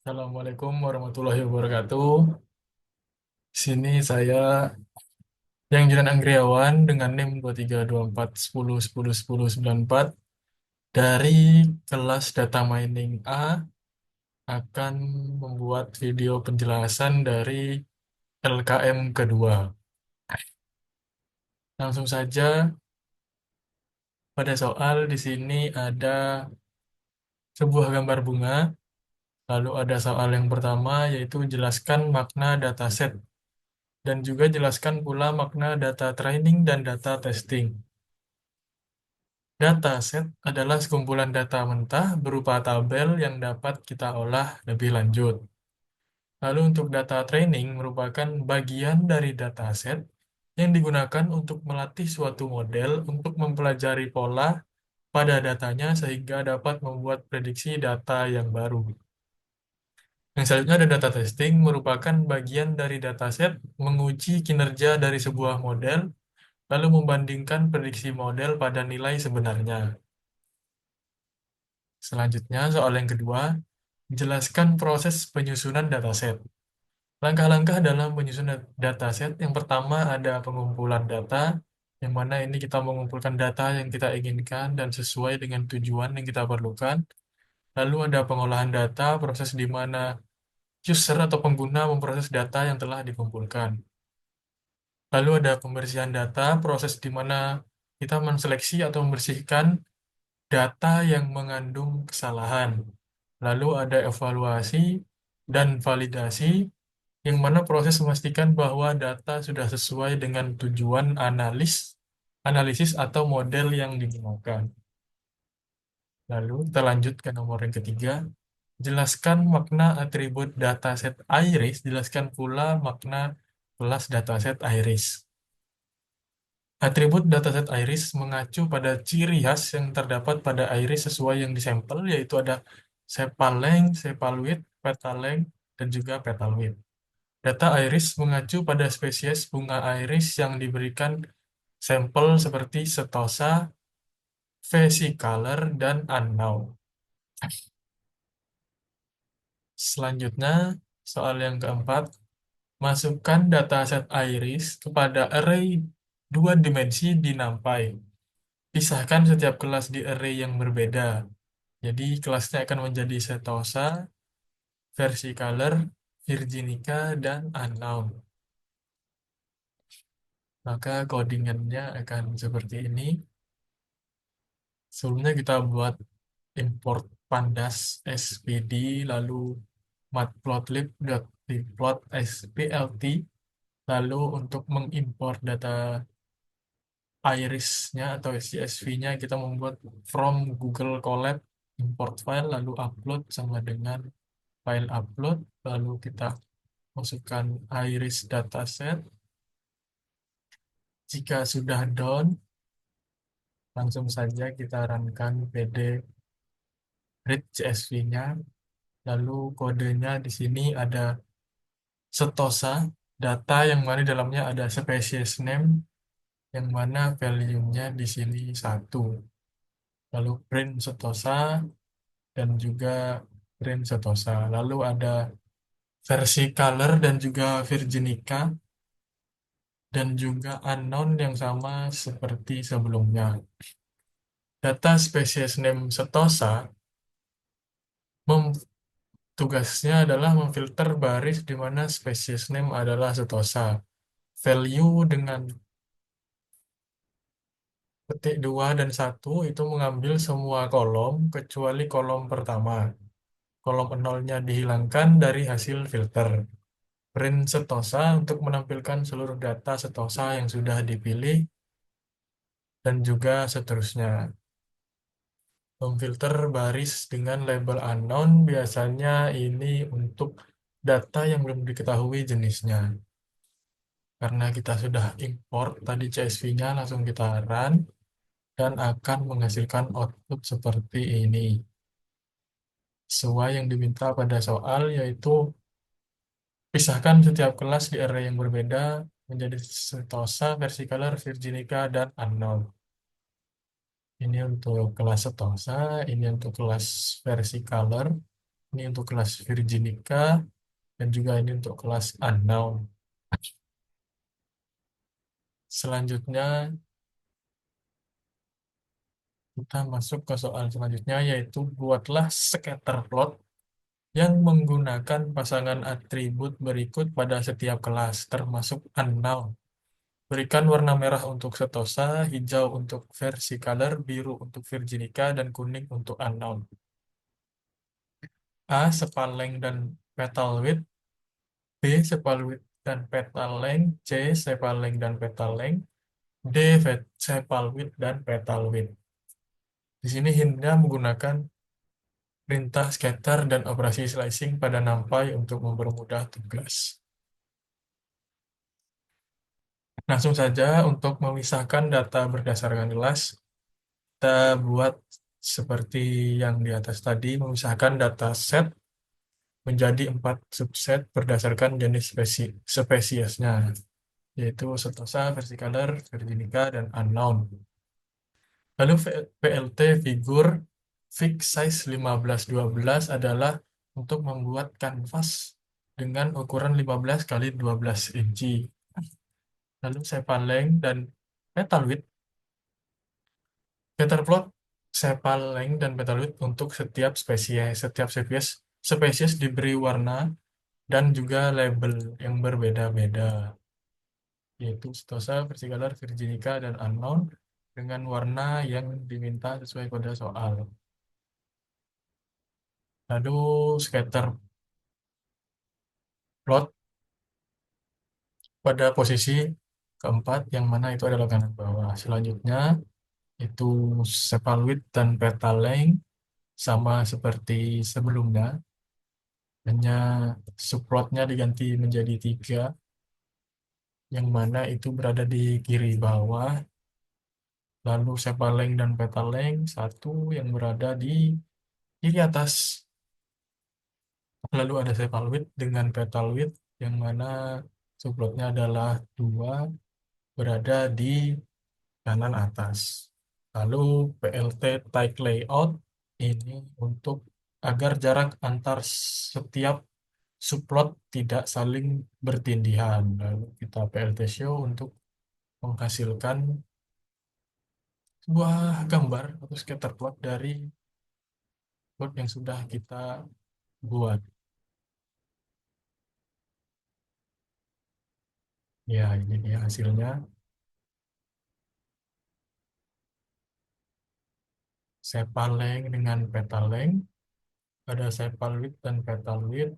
Assalamualaikum warahmatullahi wabarakatuh. Sini saya yang Jiran Anggriawan dengan NIM 232410101094 dari kelas Data Mining A akan membuat video penjelasan dari LKM kedua. Langsung saja pada soal di sini ada sebuah gambar bunga, lalu ada soal yang pertama yaitu jelaskan makna dataset dan juga jelaskan pula makna data training dan data testing. Dataset adalah sekumpulan data mentah berupa tabel yang dapat kita olah lebih lanjut. Lalu untuk data training merupakan bagian dari dataset yang digunakan untuk melatih suatu model untuk mempelajari pola pada datanya sehingga dapat membuat prediksi data yang baru. Yang selanjutnya ada data testing merupakan bagian dari dataset menguji kinerja dari sebuah model lalu membandingkan prediksi model pada nilai sebenarnya. Selanjutnya, soal yang kedua, jelaskan proses penyusunan dataset. Langkah-langkah dalam penyusunan dataset, yang pertama ada pengumpulan data, yang mana ini kita mengumpulkan data yang kita inginkan dan sesuai dengan tujuan yang kita perlukan. Lalu ada pengolahan data, proses di mana user atau pengguna memproses data yang telah dikumpulkan. Lalu ada pembersihan data, proses di mana kita menseleksi atau membersihkan data yang mengandung kesalahan. Lalu ada evaluasi dan validasi, yang mana proses memastikan bahwa data sudah sesuai dengan tujuan analisis atau model yang digunakan. Lalu kita lanjut ke nomor yang ketiga. Jelaskan makna atribut dataset iris, jelaskan pula makna kelas dataset iris. Atribut dataset iris mengacu pada ciri khas yang terdapat pada iris sesuai yang disampel, yaitu ada sepal length, sepal width, petal length, dan juga petal width. Data iris mengacu pada spesies bunga iris yang diberikan sampel seperti setosa, versicolor, dan unknown. Selanjutnya, soal yang keempat, masukkan dataset iris kepada array dua dimensi di NumPy. Pisahkan setiap kelas di array yang berbeda. Jadi kelasnya akan menjadi setosa, versicolor, virginica, dan unknown. Maka codingannya akan seperti ini. Sebelumnya kita buat import pandas spd, lalu matplotlib.plot splt, lalu untuk mengimport data iris-nya atau CSV-nya kita membuat from Google Colab import file, lalu upload sama dengan file upload, lalu kita masukkan iris dataset. Jika sudah done, langsung saja kita runkan pd read CSV-nya, lalu kodenya di sini ada setosa, data yang mana di dalamnya ada species name, yang mana value-nya di sini 1. Lalu print setosa, dan juga print setosa. Lalu ada versi color dan juga virginica, dan juga unknown yang sama seperti sebelumnya. Data species name setosa tugasnya adalah memfilter baris di mana species name adalah setosa. Value dengan petik 2 dan 1 itu mengambil semua kolom kecuali kolom pertama. Kolom nolnya dihilangkan dari hasil filter. Print setosa untuk menampilkan seluruh data setosa yang sudah dipilih, dan juga seterusnya. Memfilter baris dengan label unknown biasanya ini untuk data yang belum diketahui jenisnya. Karena kita sudah import tadi CSV-nya, langsung kita run dan akan menghasilkan output seperti ini. Sesuai yang diminta pada soal, yaitu pisahkan setiap kelas di array yang berbeda menjadi setosa, versicolor, virginica, dan unknown. Ini untuk kelas setosa, ini untuk kelas versicolor, Ini untuk kelas Virginica dan juga ini untuk kelas unknown. Selanjutnya kita masuk ke soal selanjutnya, yaitu buatlah scatter plot yang menggunakan pasangan atribut berikut pada setiap kelas, termasuk unknown. Berikan warna merah untuk Setosa, hijau untuk Versicolor, biru untuk Virginica, dan kuning untuk unknown. A. Sepal length dan petal width. B. Sepal width dan petal length. C. Sepal length dan petal length. D. Sepal width dan petal width. Di sini hintnya menggunakan perintah scatter dan operasi slicing pada NumPy untuk mempermudah tugas. Langsung saja untuk memisahkan data berdasarkan kelas, kita buat seperti yang di atas tadi, memisahkan data set menjadi 4 subset berdasarkan jenis spesiesnya, yaitu Setosa, Versicolor, Virginica, dan Unknown. Lalu PLT figur fixed size 1512 adalah untuk membuat kanvas dengan ukuran 15 kali 12 inci. Lalu sepal length dan petal width. Scatter plot sepal length dan petal width untuk setiap spesies. Setiap spesies diberi warna dan juga label yang berbeda-beda, yaitu Stosa, Versicolor, Virginica, dan Unknown dengan warna yang diminta sesuai pada soal. Lalu scatter plot pada posisi keempat, yang mana itu adalah kanan bawah. Selanjutnya itu sepal width dan petal length sama seperti sebelumnya, hanya subplotnya diganti menjadi 3, yang mana itu berada di kiri bawah. Lalu sepal length dan petal length satu yang berada di kiri atas. Lalu ada sepal width dengan petal width, yang mana subplotnya adalah 2, berada di kanan atas. Lalu PLT tight layout ini untuk agar jarak antar setiap subplot tidak saling bertindihan. Lalu kita PLT show untuk menghasilkan sebuah gambar atau scatter plot dari plot yang sudah kita buat. Ya, ini dia hasilnya. Sepal length dengan petal length, ada sepal width dan petal width,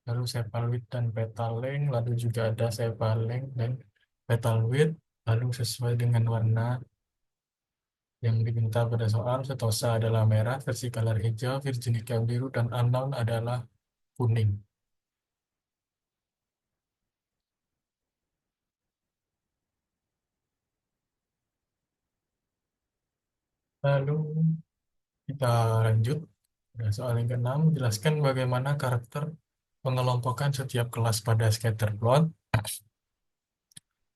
lalu sepal width dan petal length, lalu juga ada sepal length dan petal width, lalu sesuai dengan warna yang diminta pada soal. Setosa adalah merah, Versicolor hijau, Virginica biru, dan Unknown adalah kuning. Lalu kita lanjut pada soal yang keenam, jelaskan bagaimana karakter pengelompokan setiap kelas pada scatter plot.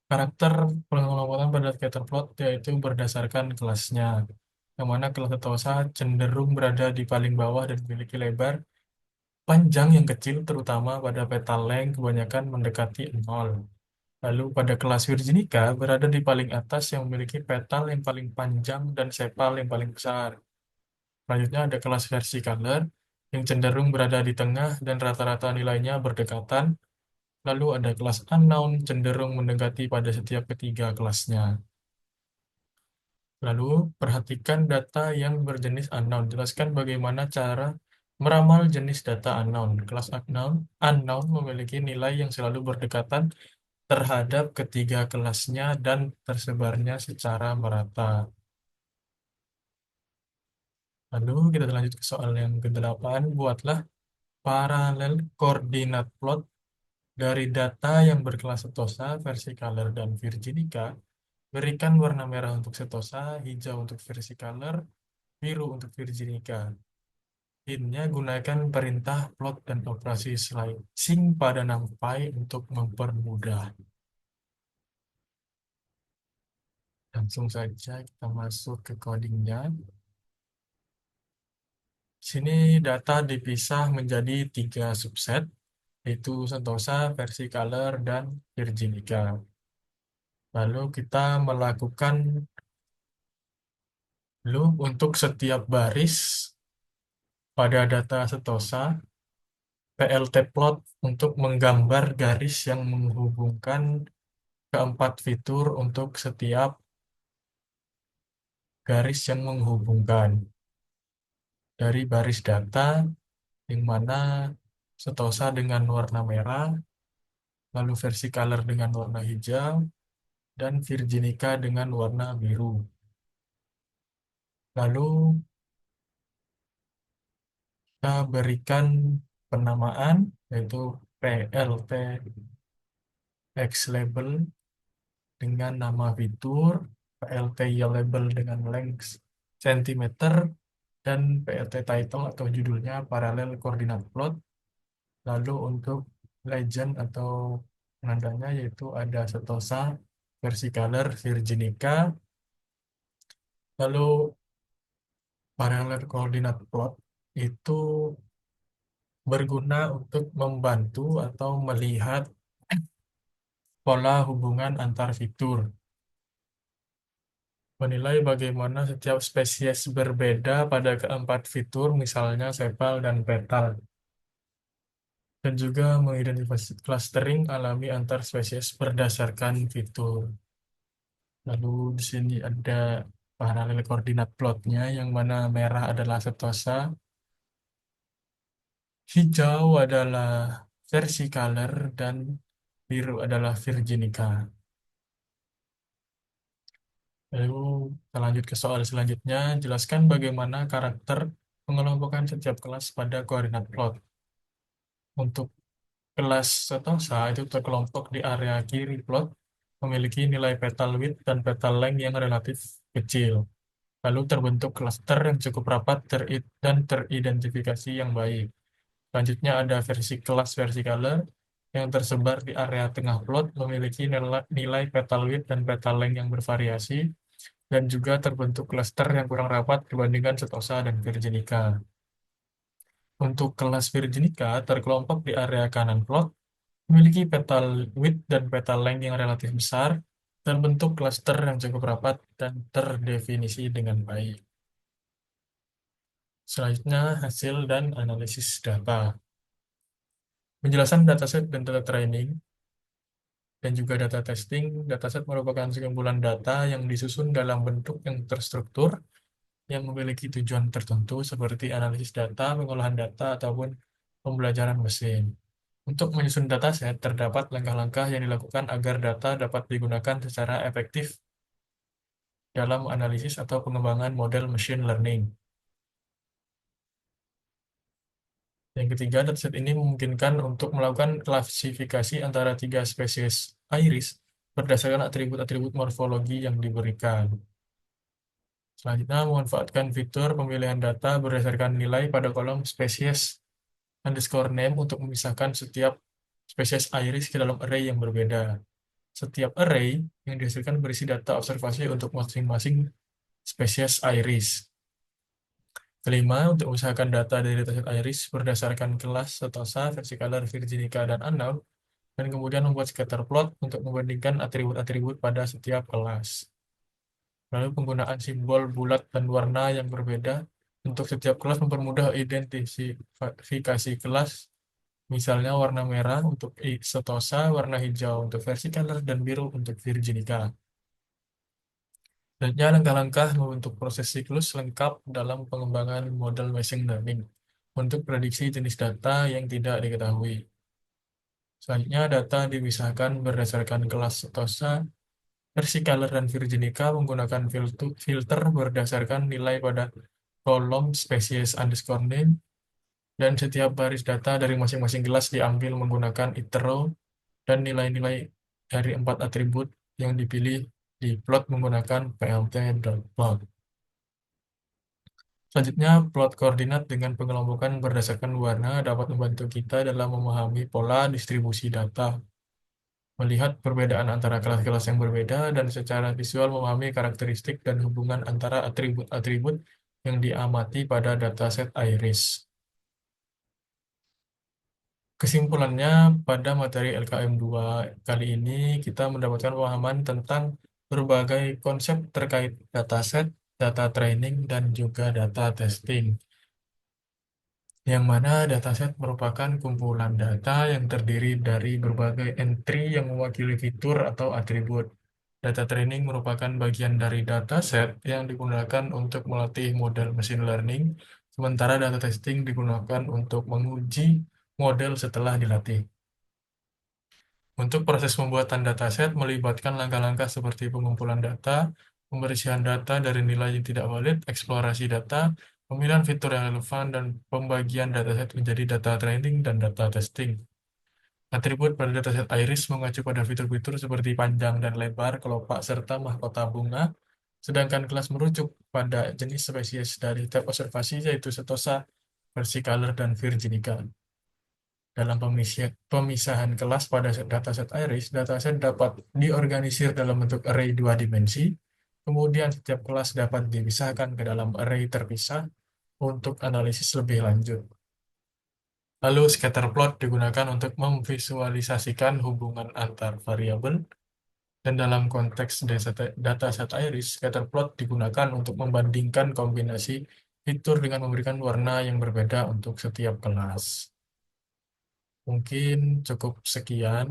Karakter pengelompokan pada scatter plot yaitu berdasarkan kelasnya, yang mana kelas Setosa cenderung berada di paling bawah dan memiliki lebar panjang yang kecil, terutama pada petal length kebanyakan mendekati 0. Lalu pada kelas Virginica berada di paling atas yang memiliki petal yang paling panjang dan sepal yang paling besar. Selanjutnya ada kelas Versicolor yang cenderung berada di tengah dan rata-rata nilainya berdekatan. Lalu ada kelas Unknown cenderung mendekati pada setiap ketiga kelasnya. Lalu perhatikan data yang berjenis unknown. Jelaskan bagaimana cara meramal jenis data unknown. Kelas unknown memiliki nilai yang selalu berdekatan terhadap ketiga kelasnya dan tersebarnya secara merata. Lalu kita lanjut ke soal yang ke-8. Buatlah paralel koordinat plot dari data yang berkelas Setosa, Versicolor, dan Virginica. Berikan warna merah untuk Setosa, hijau untuk Versicolor, biru untuk Virginica. Intinya gunakan perintah plot dan operasi slicing pada NumPy untuk mempermudah. Langsung saja kita masuk ke codingnya. sini data dipisah menjadi 3 subset, yaitu Sentosa, Versicolor, dan Virginica. Lalu kita melakukan loop untuk setiap baris pada data Sentosa, PLT plot untuk menggambar garis yang menghubungkan keempat fitur untuk setiap garis yang menghubungkan dari baris data yang mana Sentosa dengan warna merah, lalu Versicolor dengan warna hijau, dan Virginica dengan warna biru. Lalu kita berikan penamaan yaitu PLT X label dengan nama fitur, PLT Y label dengan length centimeter, dan PLT title atau judulnya parallel coordinate plot. Lalu untuk legend atau penandanya yaitu ada Sentosa, Versicolor, Virginica. Lalu parallel coordinate plot itu berguna untuk membantu atau melihat pola hubungan antar fitur, menilai bagaimana setiap spesies berbeda pada keempat fitur, misalnya sepal dan petal, dan juga mengidentifikasi clustering alami antar spesies berdasarkan fitur. Lalu di sini ada paralel koordinat plotnya, yang mana merah adalah Sentosa, hijau adalah Versicolor, dan biru adalah Virginica. Lalu kita lanjut ke soal selanjutnya. Jelaskan bagaimana karakter pengelompokan setiap kelas pada koordinat plot. Untuk kelas Sentosa itu terkelompok di area kiri plot, memiliki nilai petal width dan petal length yang relatif kecil. Lalu terbentuk klaster yang cukup rapat dan teridentifikasi yang baik. Selanjutnya ada versi kelas Versicolor yang tersebar di area tengah plot, memiliki nilai petal width dan petal length yang bervariasi, dan juga terbentuk klaster yang kurang rapat dibandingkan Sentosa dan Virginica. Untuk kelas Virginica terkelompok di area kanan plot, memiliki petal width dan petal length yang relatif besar, dan bentuk klaster yang cukup rapat dan terdefinisi dengan baik. Selanjutnya, hasil dan analisis data. Penjelasan dataset dan data training, dan juga data testing. Dataset merupakan sekumpulan data yang disusun dalam bentuk yang terstruktur, yang memiliki tujuan tertentu seperti analisis data, pengolahan data, ataupun pembelajaran mesin. Untuk menyusun dataset, terdapat langkah-langkah yang dilakukan agar data dapat digunakan secara efektif dalam analisis atau pengembangan model machine learning. Yang ketiga, dataset ini memungkinkan untuk melakukan klasifikasi antara 3 spesies iris berdasarkan atribut-atribut morfologi yang diberikan. Selanjutnya, memanfaatkan fitur pemilihan data berdasarkan nilai pada kolom spesies underscore name untuk memisahkan setiap spesies iris ke dalam array yang berbeda. Setiap array yang dihasilkan berisi data observasi untuk masing-masing spesies iris. Kelima, untuk mengusahakan data dari dataset iris berdasarkan kelas Sentosa, Versicolor, Virginica, dan unknown, dan kemudian membuat scatter plot untuk membandingkan atribut-atribut pada setiap kelas. Lalu penggunaan simbol bulat dan warna yang berbeda untuk setiap kelas mempermudah identifikasi kelas, misalnya warna merah untuk Sentosa, warna hijau untuk Versicolor, dan biru untuk Virginica. Selanjutnya, langkah-langkah membentuk proses siklus lengkap dalam pengembangan model machine learning untuk prediksi jenis data yang tidak diketahui. Selanjutnya, data dipisahkan berdasarkan kelas Sentosa, Versicolor, dan Virginica menggunakan filter berdasarkan nilai pada kolom spesies underscore name, dan setiap baris data dari masing-masing kelas diambil menggunakan itero, dan nilai-nilai dari 4 atribut yang dipilih diplot menggunakan plt.plot. Selanjutnya, plot koordinat dengan pengelompokan berdasarkan warna dapat membantu kita dalam memahami pola distribusi data, melihat perbedaan antara kelas-kelas yang berbeda, dan secara visual memahami karakteristik dan hubungan antara atribut-atribut yang diamati pada dataset iris. Kesimpulannya, pada materi LKM 2 kali ini kita mendapatkan pemahaman tentang berbagai konsep terkait dataset, data training, dan juga data testing. Yang mana dataset merupakan kumpulan data yang terdiri dari berbagai entry yang mewakili fitur atau atribut. Data training merupakan bagian dari dataset yang digunakan untuk melatih model machine learning, sementara data testing digunakan untuk menguji model setelah dilatih. Untuk proses pembuatan dataset melibatkan langkah-langkah seperti pengumpulan data, pembersihan data dari nilai yang tidak valid, eksplorasi data, pemilihan fitur yang relevan, dan pembagian dataset menjadi data training dan data testing. Atribut pada dataset iris mengacu pada fitur-fitur seperti panjang dan lebar kelopak serta mahkota bunga, sedangkan kelas merujuk pada jenis spesies dari tab observasi yaitu Setosa, versicolor, dan virginica. Dalam pemisahan kelas pada dataset iris, dataset dapat diorganisir dalam bentuk array dua dimensi, kemudian setiap kelas dapat dipisahkan ke dalam array terpisah untuk analisis lebih lanjut. Lalu scatter plot digunakan untuk memvisualisasikan hubungan antar variabel, dan dalam konteks dataset iris, scatter plot digunakan untuk membandingkan kombinasi fitur dengan memberikan warna yang berbeda untuk setiap kelas. Mungkin cukup sekian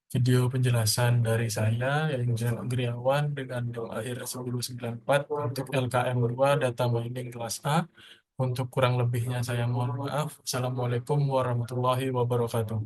video penjelasan dari saya, yang Griawan, dengan nilai akhir 1094 untuk LKM 2 Data Mining kelas A. Untuk kurang lebihnya saya mohon maaf. Assalamualaikum warahmatullahi wabarakatuh.